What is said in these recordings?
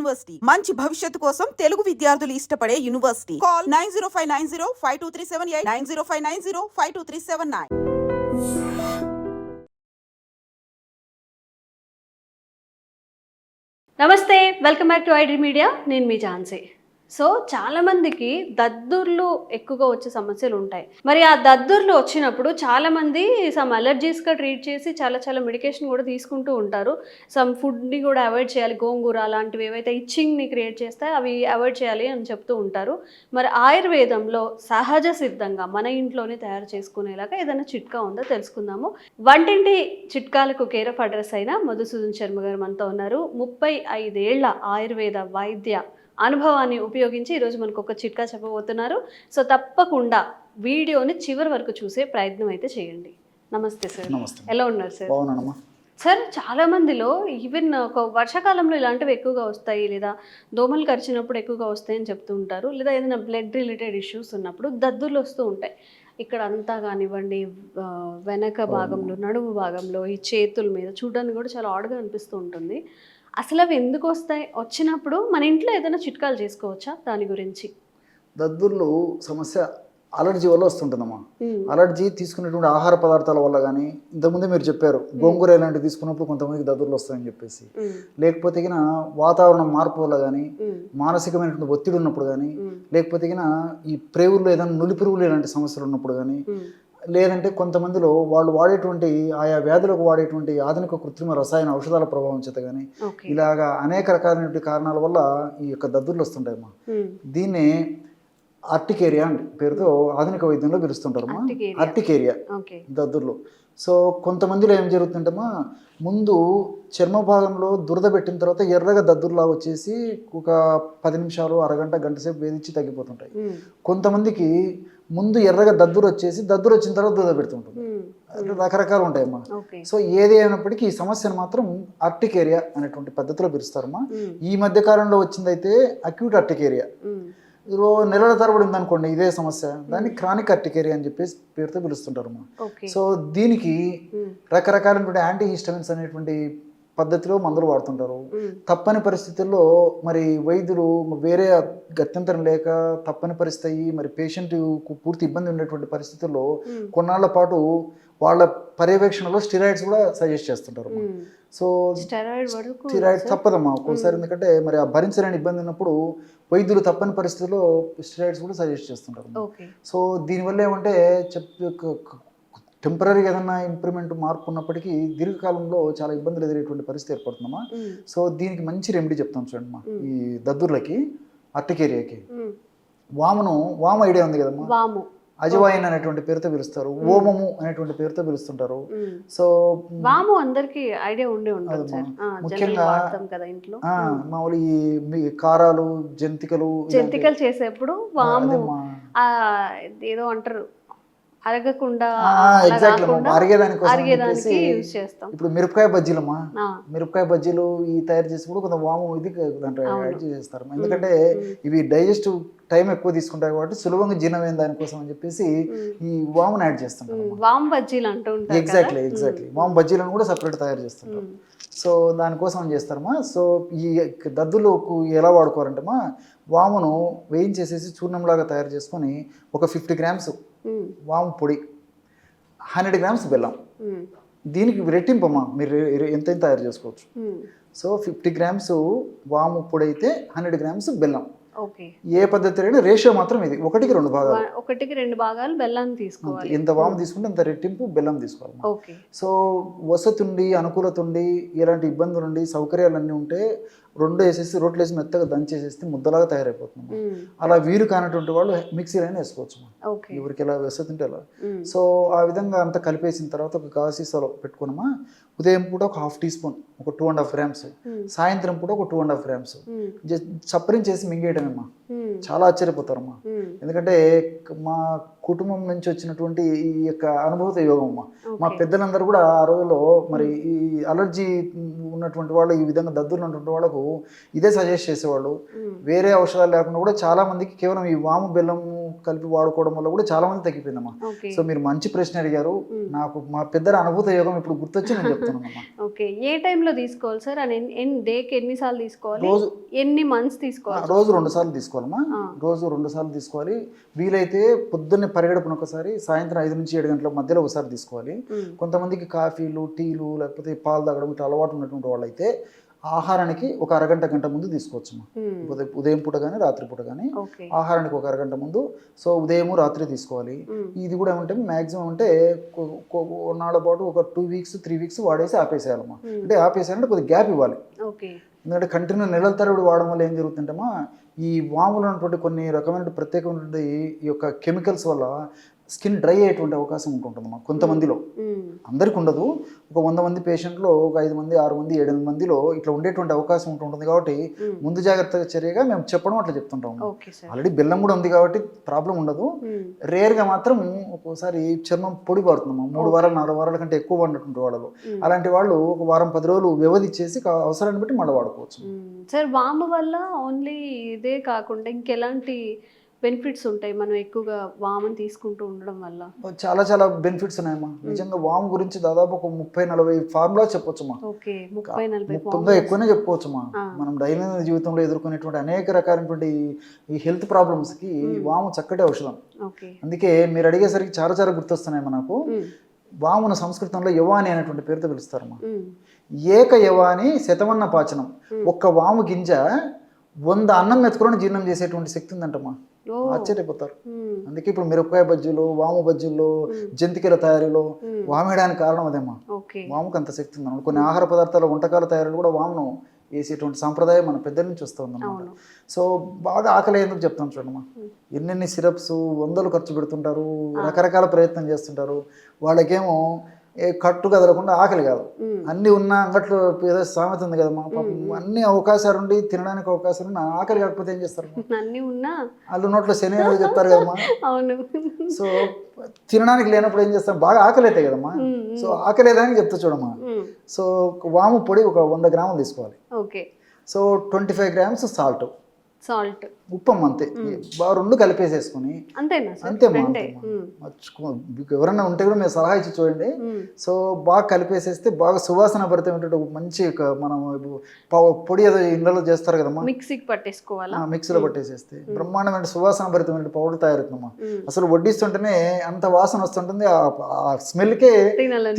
University మంచి భవిష్యత్తు కోసం తెలుగు విద్యార్థులు ఇష్టపడే యూనివర్సిటీ. కాల్ 9059052378 9059052379. నమస్తే, welcome back to iDream media. నేను మీ ఝాన్సీ. సో చాలామందికి దద్దుర్లు ఎక్కువగా వచ్చే సమస్యలు ఉంటాయి. మరి ఆ దద్దుర్లు వచ్చినప్పుడు చాలామంది సమ్ అలర్జీస్గా ట్రీట్ చేసి చాలా మెడికేషన్ కూడా తీసుకుంటూ ఉంటారు. సమ్ ఫుడ్ని కూడా అవాయిడ్ చేయాలి, గోంగూర అలాంటివి ఏవైతే ఇచ్చింగ్ని క్రియేట్ చేస్తాయో అవి అవాయిడ్ చేయాలి అని చెప్తూ ఉంటారు. మరి ఆయుర్వేదంలో సహజ సిద్ధంగా మన ఇంట్లోనే తయారు చేసుకునేలాగా ఏదైనా చిట్కా ఉందో తెలుసుకుందాము. వంటింటి చిట్కాలకు కేర్ ఆఫ్ అడ్రస్ అయిన మధుసూదన్ శర్మ గారు మనతో ఉన్నారు. 35 ఏళ్ల ఆయుర్వేద వైద్య అనుభవాన్ని ఉపయోగించి ఈరోజు మనకు ఒక చిట్కా చెప్పబోతున్నారు. సో తప్పకుండా వీడియోని చివరి వరకు చూసే ప్రయత్నం అయితే చేయండి. నమస్తే సార్. నమస్తే. ఎలా ఉన్నారు సార్? బాగున్నానమ్మా. సార్, చాలా మందిలో ఈవెన్ ఒక వర్షాకాలంలో ఇలాంటివి ఎక్కువగా వస్తాయి, లేదా దోమలు కరిచినప్పుడు ఎక్కువగా వస్తాయని చెప్తూ ఉంటారు, లేదా ఏదైనా బ్లడ్ రిలేటెడ్ ఇష్యూస్ ఉన్నప్పుడు దద్దుర్లు వస్తూ ఉంటాయి. ఇక్కడ అంతా కానివ్వండి, వెనక భాగంలో, నడుము భాగంలో, ఈ చేతుల మీద చూడడానికి కూడా చాలా ఆడ్గా అనిపిస్తూ ఉంటుంది. అసలు అవి ఎందుకు వస్తాయి? వచ్చినప్పుడు మన ఇంట్లో ఏదైనా చిట్కాలు చేసుకోవచ్చా దాని గురించి? దద్దుర్లు సమస్య అలర్జీ వల్ల వస్తుంటుందమ్మా. అలర్జీ తీసుకునేటువంటి ఆహార పదార్థాల వల్ల కానీ, ఇంతకుముందే మీరు చెప్పారు గోంగూర ఇలాంటివి తీసుకున్నప్పుడు కొంతమందికి దద్దుర్లు వస్తాయని చెప్పేసి, లేకపోతే గిన వాతావరణం మార్పు వల్ల కానీ, మానసికమైనటువంటి ఒత్తిడి ఉన్నప్పుడు కానీ, లేకపోతే గిన ఈ ప్రేవుల్లో ఏదైనా నులి పురుగులు ఇలాంటి సమస్యలు ఉన్నప్పుడు కానీ, లేదంటే కొంతమందిలో వాళ్ళు వాడేటువంటి ఆయా వ్యాధులకు వాడేటువంటి ఆధునిక కృత్రిమ రసాయన ఔషధాల ప్రభావం చేత కానీ, ఇలాగా అనేక రకాలైనటువంటి కారణాల వల్ల ఈ యొక్క దద్దుర్లు వస్తుంటాయమ్మా. దీన్నే ఆర్టికేరియా అంటే పేరుతో ఆధునిక వైద్యంలో పిలుస్తుంటారమ్మా. ఆర్టికేరియా దద్దుర్లు. సో కొంతమందిలో ఏం జరుగుతుంటమ్మా, ముందు చర్మ భాగంలో దురద పెట్టిన తర్వాత ఎర్రగా దద్దుర్లా వచ్చేసి ఒక 10 నిమిషాలు, అరగంట, గంట సేపు వేధించి తగ్గిపోతుంటాయి. కొంతమందికి ముందు ఎర్రగా దద్దురు వచ్చేసి దద్దురు వచ్చిన తర్వాత దురద పెడుతుంటుంది. రకరకాలు ఉంటాయమ్మా. సో ఏది అయినప్పటికీ ఈ సమస్యను మాత్రం ఆర్టికేరియా అనేటువంటి పద్ధతిలో పిలుస్తారమ్మా. ఈ మధ్య కాలంలో వచ్చిందైతే అక్యూట్ ఆర్టికేరియా. నెలల తరబడి ఉందనుకోండి ఇదే సమస్య, దాన్ని క్రానిక్ ఆర్టికేరియా అని చెప్పేసి పేరుతో పిలుస్తుంటారమ్మా. సో దీనికి రకరకాలైనటువంటి యాంటీ హిస్టమిన్స్ అనేటువంటి పద్ధతిలో మందులు వాడుతుంటారు. తప్పని పరిస్థితుల్లో మరి వైద్యులు వేరే గత్యంతరం లేక తప్పని పరిస్థితి అయ్యి మరి పేషెంట్కు పూర్తి ఇబ్బంది ఉండేటువంటి పరిస్థితుల్లో కొన్నాళ్ల పాటు వాళ్ళ పర్యవేక్షణలో స్టిరాయిడ్స్ కూడా సజెస్ట్ చేస్తుంటారు. సో స్టిరాయిడ్ తప్పదమ్మా ఒక్కోసారి, ఎందుకంటే మరి ఆ భరించలేని ఇబ్బంది ఉన్నప్పుడు వైద్యులు తప్పని పరిస్థితుల్లో స్టిరాయిడ్స్ కూడా సజెస్ట్ చేస్తుంటారు. సో దీనివల్ల ఏమంటే టెంపరీగా ఏదైనా ఇంప్రూవ్మెంట్ మార్పు ఉన్నప్పటికీ దీర్ఘకాలంలో చాలా ఇబ్బందులు ఎదురేటువంటి పరిస్థితి ఏర్పడుతుందమ్మా. సో దీనికి మంచి రెమెడీ చెప్తాం చూడమ్మా. ఈ దద్దుర్లకి, ఆర్టికేరియాకి వాము ఐడియా ఉంది కదమ్మా. అజవాయిన్ అనేటువంటి పేరుతో పిలుస్తారు, ఓమము అనేటువంటి పేరుతో పిలుస్తుంటారు. సో వాము అందరికి ఐడియా ఉండే ఉంటుంది సార్. ముఖ్యంగా మామూలు ఈ కారాలు, జంతికలు చేసేప్పుడు వాము ఏదో అంటారు అరగకుండా అరిగేదానికి ఇప్పుడు మిరపకాయ బజ్జీలమ్మా, మిరపకాయ బజ్జీలు ఈ తయారు చేసినప్పుడు కొంత వాము ఇది దాంట్లో యాడ్ చేస్తారు. ఎందుకంటే ఇవి డైజెస్టివ్ టైం ఎక్కువ తీసుకుంటాయి కాబట్టి సులభంగా జీర్ణమైన దానికోసం అని చెప్పేసి ఈ వామును యాడ్ చేస్తుంటారు. వాము బజ్జీలు అంటూ ఉంటారు. ఎగ్జాక్ట్లీ వాము బజ్జీలను కూడా సపరేట్ తయారు చేస్తుంటారు. సో దానికోసం ఏం చేస్తారమ్మా, సో ఈ దద్దులకు ఎలా వాడుకోవాలంటేమా, వామును వేయించేసేసి చూర్ణంలాగా తయారు చేసుకొని ఒక 50 గ్రామ్స్ వాము పొడి, 100 గ్రామ్స్ బెల్లం, దీనికి రెట్టింపమ్మా మీరు ఎంత తయారు చేసుకోవచ్చు. సో 50 గ్రామ్స్ వాము పొడి అయితే 100 గ్రామ్స్ బెల్లం. ఏ పద్ధతి అయినా రేషియో మాత్రం ఇది 1కి 2 భాగాలు. 1కి 2 భాగాలు బెల్లాన్ని తీసుకోవాలి. ఎంత వాము తీసుకుంటే అంత రెట్టింపు బెల్లం తీసుకోవాలి. సో వసతి ఉండి, అనుకూలత ఉండి, ఇలాంటి ఇబ్బందులు ఉండి, సౌకర్యాలన్నీ ఉంటే 2 వేసేసి రోట్లు వేసి మెత్తగా దంచేసేస్తే ముద్దలాగా తయారైపోతుంది. అలా వీలు కానటువంటి వాళ్ళు మిక్సీలైనా వేసుకోవచ్చు. ఎవరికి ఎలా వసతి ఉంటే అలా. సో ఆ విధంగా అంతా కలిపేసిన తర్వాత ఒక గాసీసాలో పెట్టుకున్నామా, ఉదయం పూట ఒక 1/2 టీ స్పూన్, ఒక 2.5 గ్రామ్స్, సాయంత్రం పూట ఒక 2.5 గ్రామ్స్ చప్పరించేసి మింగేయడమేమ్మా. చాలా ఆశ్చర్యపోతారమ్మా. ఎందుకంటే మా కుటుంబం నుంచి వచ్చినటువంటి ఈ యొక్క అనుభూత యోగం అమ్మా. మా పెద్దలందరూ కూడా ఆ రోజుల్లో మరి ఈ అలర్జీ ఉన్నటువంటి వాళ్ళు, ఈ విధంగా దద్దులు ఉన్నటువంటి వాళ్ళకు ఇదే సజెస్ట్ చేసేవాళ్ళు. వేరే ఔషధాలు లేకుండా కూడా చాలా మందికి కేవలం ఈ వాము బెల్లం కలిపి వాడుకోవడం వల్ల కూడా చాలా మంది తగ్గిపోయిందమ్మా. సో మీరు మంచి ప్రశ్న అడిగారు. నాకు మా పెద్దల అనుభూత యోగం ఇప్పుడు గుర్తొచ్చి నేను చెప్తున్నానమ్మా. ఓకే, ఏ టైంలో తీసుకోవాలి సార్? డేకి ఎన్నిసార్లు తీసుకోవాలి? రోజు ఎన్ని మంత్స్ తీసుకోవాలి? రోజు 2 సార్లు తీసుకోవాలమ్మా. రోజు 2 సార్లు తీసుకోవాలి. వీలైతే పొద్దున్నే పరిగెడుపున ఒకసారి, సాయంత్రం 5 నుంచి 7 గంటల మధ్యలో ఒకసారి తీసుకోవాలి. కొంతమందికి కాఫీలు, టీలు, లేకపోతే పాలు తాగడం ఇట్లా అలవాటు ఉన్నటువంటి వాళ్ళు అయితే ఆహారానికి ఒక అరగంట గంట ముందు తీసుకోవచ్చు. ఉదయం పూట కానీ రాత్రి పూట కానీ ఆహారానికి ఒక అరగంట ముందు. సో ఉదయం రాత్రి తీసుకోవాలి. ఇది కూడా ఏమంటే మ్యాక్సిమం అంటే నాళ్ళ పాటు ఒక 2 వీక్స్ 3 వీక్స్ వాడేసి ఆపేసేయాలమ్మా. అంటే ఆపేసేయాలంటే కొద్దిగా గ్యాప్ ఇవ్వాలి. ఎందుకంటే కంటిన్యూ నెలల తరబడి వాడడం వల్ల ఏం జరుగుతుందమ్మా, ఈ వాములో ఉన్నటువంటి కొన్ని రకమైన ప్రత్యేకమైనటువంటి ఈ యొక్క కెమికల్స్ వల్ల స్కిన్ డ్రై అయ్యేటువంటి అవకాశం ఉంటుందమ్మా కొంతమందిలో. అందరికి ఉండదు. ఒక 100 మంది పేషెంట్లో ఒక 5 మంది 6 మంది 7 మందిలో ఇట్లా ఉండేటువంటి అవకాశం ఉంటుంది. కాబట్టి ముందు జాగ్రత్తగా చర్యగా మేము చెప్పడం అట్లా చెప్తుంటాము. ఆల్రెడీ బెల్లం కూడా ఉంది కాబట్టి ప్రాబ్లం ఉండదు. రేర్గా మాత్రం ఒక్కోసారి చర్మం పొడి పడుతుందమ్మా. 3 వారాలు 4 వారాల కంటే ఎక్కువ పడినటువంటి వాళ్ళలో. అలాంటి వాళ్ళు ఒక వారం 10 రోజులు వ్యవధి ఇచ్చేసి అవసరాన్ని బట్టి మళ్ళీ వాడుకోవచ్చు. సార్ వాము వల్ల ఓన్లీ ఇదే కాకుండా ఇంకెలాంటి బెనిఫిట్స్ ఉంటాయి మనం ఎక్కువగా వాముని తీసుకుంటూ ఉండడం వల్ల? చాలా చాలా బెనిఫిట్స్ ఉన్నాయమ్మా. నిజంగా వాము గురించి దాదాపు ఒక 30-40 ఫార్ములా చెప్పొచ్చమ్మా. ఓకే, 30-40 ఎక్కువనే చెప్పుకోవచ్చమ్మా. మనం దైనందిన జీవితంలో ఎదుర్కొనేటువంటి అనేక రకాలైనటువంటి ఈ హెల్త్ ప్రాబ్లమ్స్కి వాము చక్కటి ఔషధం. అందుకే మీరు అడిగేసరికి చాలా చాలా గుర్తొస్తున్నాయి మనకు. వామును సంస్కృతంలో యవాని అనేటువంటి పేరుతో పిలుస్తారమ్మా. ఏక యవాని శతమన్న పాచనం. ఒక్క వాము గింజ 100 అన్నం మెతుకులను జీర్ణం చేసేటువంటి శక్తి ఉందంటమ్మా. ఆశ్చర్యపోతారు. అందుకే ఇప్పుడు మిరపకాయ బజ్జీలు, వాము బజ్జీల్లో, జంతికల తయారీలో వామేయడానికి కారణం అదేమ్మా. వాముకు అంత శక్తి ఉందన్నమాట. కొన్ని ఆహార పదార్థాల వంటకాల తయారీలో కూడా వామును వేసేటువంటి సాంప్రదాయం మన పెద్దల నుంచి వస్తుందన్నమాట. సో బాగా ఆకలి ఎందుకు చెప్తాం చూడమ్మా. ఎన్నెన్ని సిరప్స్ 100లు ఖర్చు పెడుతుంటారు, రకరకాల ప్రయత్నం చేస్తుంటారు. వాళ్ళకేమో కట్టు కదలకుండా ఆకలి కాదు. అన్ని ఉన్న అంగట్లో ఏదో సామెత ఉంది కదమ్మా. అన్ని అవకాశాలు ఉండి తినడానికి అవకాశాలు ఉన్న ఆకలి కాకపోతే ఏం చేస్తారు? అన్ని ఉన్నా వాళ్ళు నోట్లో శని చెప్తారు కదమ్మా. సో తినడానికి లేనప్పుడు ఏం చేస్తాం? బాగా ఆకలి అవుతాయి కదమ్మా. సో ఆకలి ఏదని చెప్తా చూడమ్మా. సో వాము పొడి ఒక 100 గ్రాములు తీసుకోవాలి. సో 25 గ్రామ్స్ సాల్ట్, ఉప్పమ్మ అంతే. బాగా 2 కలిపేసేసుకుని అంతేమ్మా. ఎవరన్నా ఉంటే కూడా మీరు సలహా ఇచ్చి చూడండి. సో బాగా కలిపేసేస్తే బాగా సువాసన భరితమైనటువంటి మంచి మనం పొడి ఏదో ఇళ్ళలో చేస్తారు కదమ్మా, మిక్సీలో పట్టేసేస్తే బ్రహ్మాండమైన సువాసన భరితమైన పౌడర్ తయారవుతుందమ్మా. అసలు వడ్డిస్తుంటేనే అంత వాసన వస్తుంటుంది. ఆ స్మెల్కే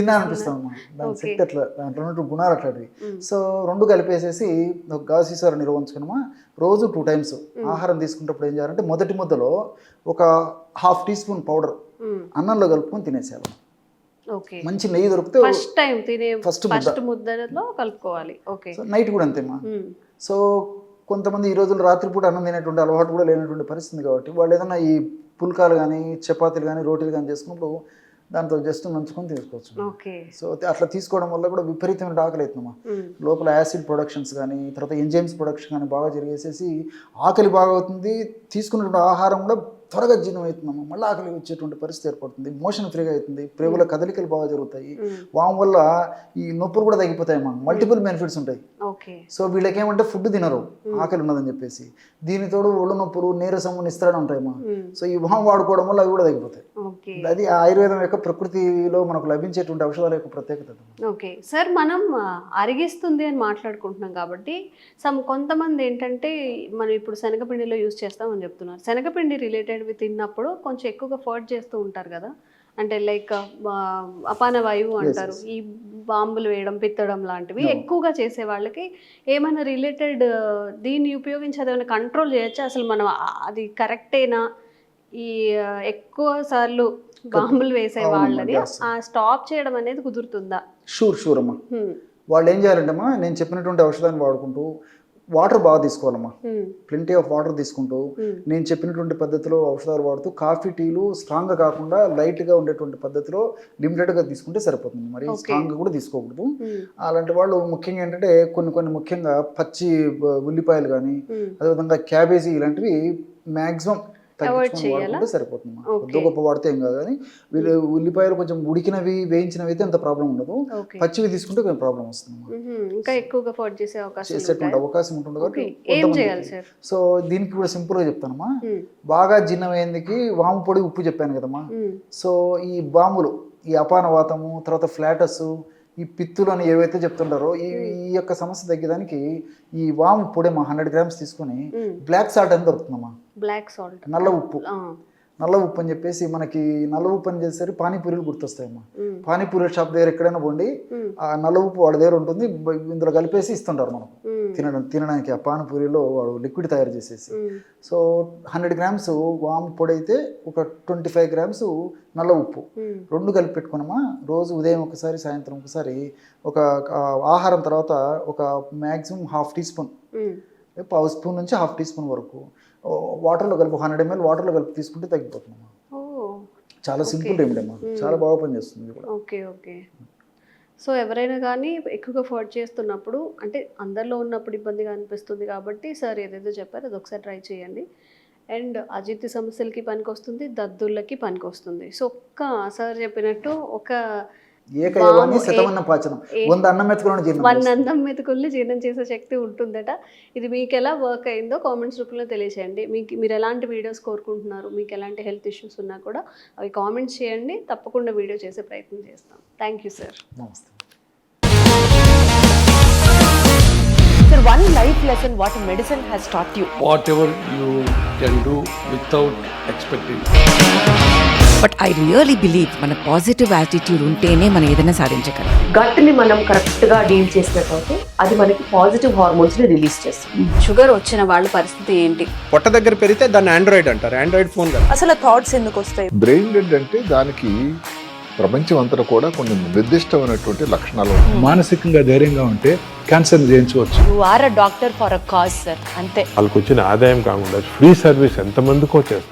తినాలనిపిస్తుందమ్మా. దాని శక్తి అట్లా, దాంట్లో ఉన్నటువంటి గుణాలు అట్లాంటివి. సో 2 కలిపేసేసి ఒక గాజు సీసాలో నిల్వ ఉంచుకున్నామా. రోజు 2 టైమ్స్ ఆహారం తీసుకున్నప్పుడు ఏం చేయాలంటే మొదటి ముద్దలో ఒక 1/2 టీ స్పూన్ పౌడర్ అన్నంలో కలుపుకొని తినేసేయాలి. మంచి నెయ్యి దొరికితే ఫస్ట్ ముద్దలో కలుపుకోవాలి. నైట్ కూడా అంతేమ్మా. సో కొంతమంది ఈ రోజుల్లో రాత్రిపూట అన్నం తినేటువంటి అలవాటు కూడా లేనటువంటి పరిస్థితి కాబట్టి వాళ్ళు ఏదైనా ఈ పుల్కాలు కానీ చపాతీలు కానీ రోటీలు కానీ చేసుకున్నప్పుడు దాంతో జస్ట్ నంచుకొని తీసుకోవచ్చు. సో అట్లా తీసుకోవడం వల్ల కూడా విపరీతమైన ఆకలి అవుతుందమ్మా. లోపల యాసిడ్ ప్రొడక్షన్స్ కానీ తర్వాత ఎంజైమ్స్ ప్రొడక్షన్ కానీ బాగా జరిగేసేసి ఆకలి బాగా అవుతుంది. తీసుకున్నటువంటి ఆహారం కూడా త్వరగా జీర్ణం అవుతుందమ్మా. మళ్ళీ ఆకలి వచ్చేటువంటి పరిస్థితి ఏర్పడుతుంది. మోషన్ ఫ్రీగా అవుతుంది. ప్రేగుల కదలికలు బాగా జరుగుతాయి. వాము వల్ల ఈ నొప్పులు కూడా తగ్గిపోతాయమ్మా. మల్టిపుల్ బెనిఫిట్స్ ఉంటాయి. సో వీళ్ళకి ఏమంటే ఫుడ్ తినరు ఆకలి ఉన్నదని చెప్పేసి. దీనితోడు ఒళ్ళు నొప్పులు, నీరసం, నిస్త్రణ ఉంటాయమ్మా. సో ఈ వాము వాడుకోవడం వల్ల అవి కూడా తగ్గిపోతాయి. అది ఆయుర్వేదం యొక్క ప్రకృతిలో మనకు లభించేటువంటి ఔషధాల యొక్క ప్రత్యేకత. ఓకే సార్, మనం అరిగిస్తుంది అని మాట్లాడుకుంటున్నాం కాబట్టి కొంతమంది ఏంటంటే మనం ఇప్పుడు శనగపిండిలో యూజ్ చేస్తామని చెప్తున్నారు. శనగపిండి రిలేటెడ్ తిన్నప్పుడు కొంచెం ఎక్కువగా ఫర్ట్ చేస్తూ ఉంటారు కదా, అంటే లైక్ అపాన వాయువు అంటారు. ఈ బాంబులు వేయడం, పిత్తడం లాంటివి ఎక్కువగా చేసే వాళ్ళకి ఏమైనా రిలేటెడ్ దీన్ని ఉపయోగించి అదేమైనా కంట్రోల్ చేయొచ్చా? అసలు మనం అది కరెక్టేనా? ఈ ఎక్కువ సార్లు బాంబులు వేసే వాళ్ళని స్టాప్ చేయడం అనేది కుదురుతుందా? షూర్ అమ్మా. వాళ్ళు ఏం చేయాలంటే అమ్మా, నేను చెప్పినటువంటి ఔషధాన్ని వాడుకుంటూ వాటర్ బాగా తీసుకోవాలమ్మా, ప్లెంటీ ఆఫ్ వాటర్ తీసుకుంటూ నేను చెప్పినటువంటి పద్ధతిలో ఔషధాలు వాడుతూ కాఫీ టీలు స్ట్రాంగ్గా కాకుండా లైట్గా ఉండేటువంటి పద్ధతిలో లిమిటెడ్గా తీసుకుంటే సరిపోతుంది. మరి స్ట్రాంగ్గా కూడా తీసుకోకూడదు. అలాంటి వాళ్ళు ముఖ్యంగా ఏంటంటే కొన్ని ముఖ్యంగా పచ్చి ఉల్లిపాయలు కానీ అదేవిధంగా క్యాబేజీ ఇలాంటివి మ్యాక్సిమం తగ్గించుకొని వాడుకుంటే సరిపోతుంది. కొద్ది గొప్ప వాడితే ఏం కాదు, కానీ వీళ్ళు ఉల్లిపాయలు కొంచెం ఉడికినవి వేయించినవి అయితే అంత ప్రాబ్లం ఉండదు, పచ్చివి తీసుకుంటే కొంచెం ప్రాబ్లం వస్తుంది. ఇంకా ఎక్కువగా ఫోర్డ్ చేసే అవకాశం ఉంటుంది కాబట్టి ఏం చేయాలి సార్? సో దీనికి కూడా సింపుల్ గా చెప్తానమ్మా. బాగా జీర్ణమయ్యేందుకు వాము పొడి, ఉప్పు చెప్పాను కదమ్మా. సో ఈ వాములు, ఈ అపానవాతము, తర్వాత ఫ్లాటస్, ఈ పిత్తులు అని ఏవైతే చెప్తుంటారో ఈ యొక్క సమస్య తగ్గడానికి ఈ వాము పొడి 100 grams తీసుకొని బ్లాక్ సాల్ట్ అని దొరుకుతుందమ్మా. బ్లాక్ సాల్ట్, నల్ల ఉప్పు అని చెప్పేసి మనకి నల్ల ఉప్పు అని చేసేసరికి పానీపూరీలు గుర్తొస్తాయమ్మా. పానీపూరి షాప్ దగ్గర ఎక్కడైనా పోండి, ఆ నల్ల ఉప్పు వాడి దగ్గర ఉంటుంది, ఇందులో కలిపేసి ఇస్తుంటారు మనకు తినడానికి. ఆ పానీపూరిలో వాడు లిక్విడ్ తయారు చేసేసి. సో 100 grams వాము పొడి అయితే ఒక 25 grams నల్ల ఉప్పు, 2 కలిపి పెట్టుకున్నామా. రోజు ఉదయం ఒకసారి, సాయంత్రం ఒకసారి, ఒక ఆహారం తర్వాత ఒక మ్యాక్సిమం 1/2 teaspoon, 1/2 స్పూన్ నుంచి 1/2 teaspoon వరకు వాటర్లో కలిపి 100 ml వాటర్లో కలిపి తీసుకుంటే తగ్గిపోతుంది. చాలా సింపుల్ రెమెడీ అమ్మా, చాలా బాగా పనిచేస్తుంది. Okay okay. సో ఎవరైనా కానీ ఎక్కువగా ఫోర్డ్ చేస్తున్నప్పుడు, అంటే అందరిలో ఉన్నప్పుడు ఇబ్బందిగా అనిపిస్తుంది కాబట్టి సార్ ఏదైతే చెప్పారో అది ఒకసారి ట్రై చేయండి. అండ్ అజీర్తి సమస్యలకి పనికొస్తుంది, దద్దుర్లకి పనికొస్తుంది. సో సార్ చెప్పినట్టు ఒక 100 అన్నం మెతుకుల్ని జీర్ణం చేసే శక్తి ఉంటుందట. ఇది మీకు ఎలా వర్క్ అయిందో కామెంట్స్ రూపంలో తెలియచేయండి. మీరు ఎలాంటి వీడియోస్ కోరుకుంటున్నారు, మీకు ఎలాంటి హెల్త్ ఇష్యూస్ ఉన్నా కూడా అవి కామెంట్స్ చేయండి, తప్పకుండా వీడియో చేసే ప్రయత్నం చేస్తాం. Thank you sir. నమస్తే. Sir, one life lesson what medicine has taught you. Whatever you can do without expecting. But I really believe మన పాజిటివ్ యాటిట్యూడ్ ఉంటేనే మనం ఏదైనా సాధించగలం. గట్ని మనం కరెక్ట్గా డీల్ చేసినట్లయితే అది మనకి పాజిటివ్ హార్మోన్స్ని రిలీజ్ చేస్తుంది. షుగర్ వచ్చిన వాళ్ళ పరిస్థితి ఏంటి? పొట్ట దగ్గర పెరిగితే దాన్ని ఆండ్రాయిడ్ అంటారు, ఆండ్రాయిడ్ ఫోన్ కదా. అసలు థాట్స్ ఎందుకు వస్తాయి? బ్రెయిన్ డెడ్ అంటే దానికి ప్రపంచం అంతా కూడా కొన్ని నిర్దిష్టమైనటువంటి లక్షణాలు ఉన్నాయి. మానసికంగా ధైర్యంగా ఉంటే క్యాన్సర్ జయించవచ్చు. You are a doctor for a cause sir, అంతే. వాళ్ళకి వచ్చిన ఆదాయం కాకుండా ఫ్రీ సర్వీస్ ఎంతమందికో చేస్తారు.